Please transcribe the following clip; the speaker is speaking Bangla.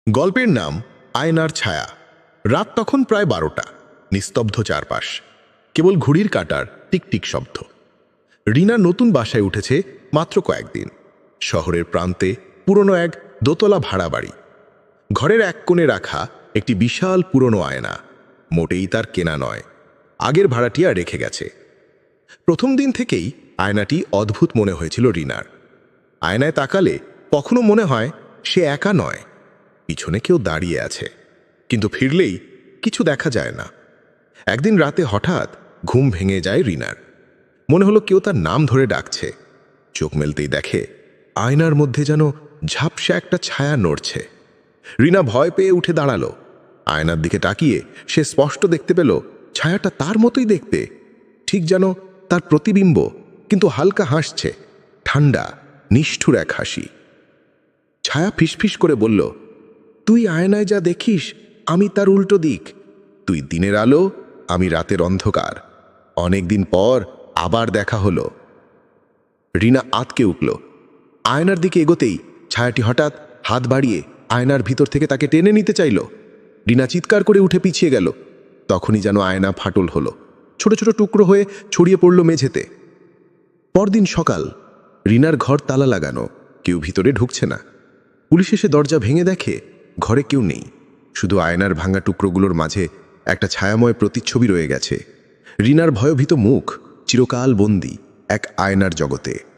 গল্পের নাম আয়নার ছায়া। রাত তখন প্রায় 12টা। নিস্তব্ধ চারপাশ, কেবল ঘড়ির কাঁটার টিকটিক শব্দ। রিনা নতুন বাসায় উঠেছে মাত্র কয়েকদিন। শহরের প্রান্তে পুরনো এক দোতলা ভাড়া বাড়ি। ঘরের এক কোণে রাখা একটি বিশাল পুরনো আয়না। মোটেই তার কেনা নয়, আগের ভাড়াটিয়া রেখে গেছে। প্রথম দিন থেকেই আয়নাটি অদ্ভুত মনে হয়েছিল রিনার। আয়নায় তাকালে কখনো মনে হয় সে একা নয়, পিছনে কেউ দাঁড়িয়ে আছে, কিন্তু ফিরলেই কিছু দেখা যায় না। একদিন রাতে হঠাৎ ঘুম ভেঙে যায় রিনার। মনে হলো কেউ তার নাম ধরে ডাকছে। চোখ মেলতেই দেখে আয়নার মধ্যে যেন ঝাপসা একটা ছায়া নড়ছে। রিনা ভয় পেয়ে উঠে দাঁড়ালো। আয়নার দিকে তাকিয়ে সে স্পষ্ট দেখতে পেল ছায়াটা তার মতোই দেখতে, ঠিক যেন তার প্রতিবিম্ব, কিন্তু হালকা হাসছে, ঠান্ডা নিষ্ঠুর এক হাসি। ছায়া ফিসফিস করে বলল, তুই আয়নায় যা দেখিস আমি তার উল্টো দিক। তুই দিনের আলো, আমি রাতের অন্ধকার। অনেকদিন পর আবার দেখা হলো। রিনা আঁতকে উঠল। আয়নার দিকে এগোতেই ছায়াটি হঠাৎ হাত বাড়িয়ে আয়নার ভিতর থেকে তাকে টেনে নিতে চাইল। রিনা চিৎকার করে উঠে পিছিয়ে গেল। তখনই যেন আয়না ফাটল হলো, ছোট ছোট টুকরো হয়ে ছড়িয়ে পড়ল মেঝেতে। পরদিন সকাল, রিনার ঘর তালা লাগানো, কেউ ভিতরে ঢুকছে না। পুলিশ এসে দরজা ভেঙে দেখে ঘরে কেউ নেই, শুধু আয়নার ভাঙা টুকরোগুলোর মাঝে একটা ছায়াময় প্রতিচ্ছবি রয়ে গেছে। রিনার ভয়ভীত মুখ চিরকাল বন্দী এক আয়নার জগতে।